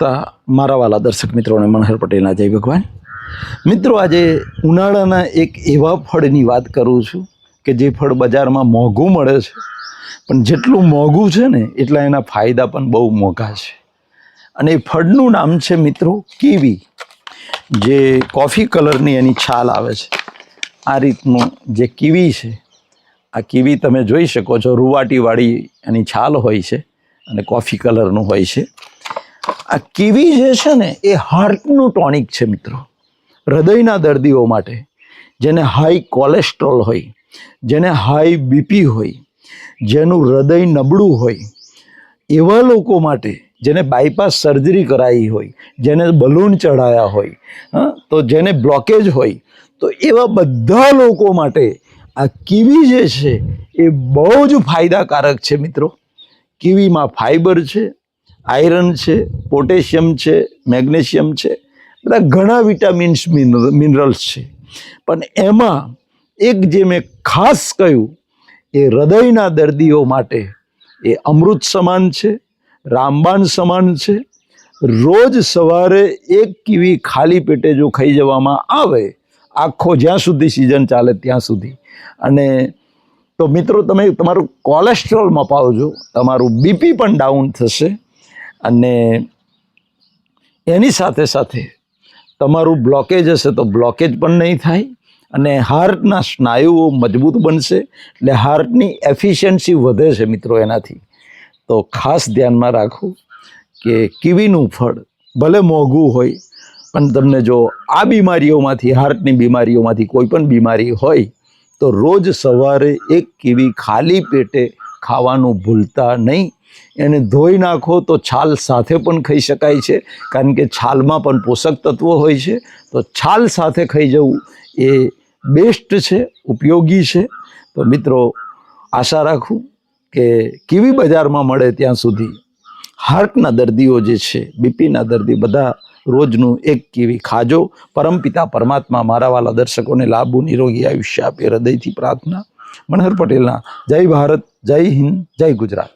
નમસ્કાર મારા વાલા દર્શક મિત્રોને મનહર પટેલના જય ભગવાન। મિત્રો આજે ઉનાળાના એક એવા ફળની વાત કરું છું કે જે ફળ બજારમાં મોંઘું મળે છે, પણ જેટલું મોંઘું છે ને એટલા એના ફાયદા પણ બહુ મોંઘા છે। અને એ ફળનું નામ છે મિત્રો કીવી, જે કોફી કલરની એની છાલ આવે છે। આ રીતનું જે કીવી છે, આ કીવી તમે જોઈ શકો છો, રૂવાટીવાળી એની છાલ હોય છે અને કોફી કલરનું હોય છે। આ કીવી જે છે ને એ હાર્ટનું ટોનિક છે મિત્રો, હૃદયના દર્દીઓ માટે, જેને હાઈ કોલેસ્ટ્રોલ હોય, જેને હાઈ બીપી હોય, જેનું હૃદય નબળું હોય, એવા લોકો માટે, જેને બાયપાસ સર્જરી કરાવી હોય, જેને બલૂન ચઢાયા હોય, તો જેને બ્લોકેજ હોય, તો એવા બધા લોકો માટે આ કીવી જે છે એ બહુ જ ફાયદાકારક છે મિત્રો। કીવીમાં ફાઈબર છે, આયરન છે, પોટેશિયમ છે, મેગ્નેશિયમ છે, બધા ઘણા વિટામિન્સ મિનરલ્સ છે। પણ એમાં એક જે મેં ખાસ કહ્યું એ હૃદયના દર્દીઓ માટે એ અમૃત સમાન છે, રામબાણ સમાન છે। રોજ સવારે એક કીવી ખાલી પેટે જો ખાઈ જવામાં આવે, આખો જ્યાં સુધી સિઝન ચાલે ત્યાં સુધી, અને તો મિત્રો તમે તમારું કોલેસ્ટ્રોલ મપાવજો, તમારું બીપી પણ ડાઉન થશે, અને એની સાથે સાથે તમારું બ્લોકેજ હશે તો બ્લોકેજ પણ નહીં થાય, અને હાર્ટના સ્નાયુઓ મજબૂત બનશે, એટલે હાર્ટની એફિશિયન્સી વધે છે મિત્રો એનાથી। તો ખાસ ધ્યાનમાં રાખવું કે કીવીનું ફળ ભલે મોંઘું હોય, પણ તમને જો આ બીમારીઓમાંથી, હાર્ટની બીમારીઓમાંથી કોઈ પણ બીમારી હોય તો રોજ સવારે એક કીવી ખાલી પેટે ખાવાનું ભૂલતા નહીં। એને ધોઈ નાખો તો છાલ સાથે પણ ખાઈ શકાય છે, કારણ કે છાલમાં પણ પોષક તત્વો હોય છે, તો છાલ સાથે ખાઈ જવું એ બેસ્ટ છે, ઉપયોગી છે। તો મિત્રો આશા રાખું કે કીવી બજારમાં મળે ત્યાં સુધી હાર્ટના દર્દીઓ જે છે, બીપીના દર્દી, બધા રોજનું એક કીવી ખાજો। પરમપિતા પરમાત્મા મારા વાલા દર્શકોને લાંબુ નિરોગી આયુષ્ય આપે, હૃદયથી પ્રાર્થના। મનહર પટેલના જય ભારત, જય હિન્દ, જય ગુજરાત।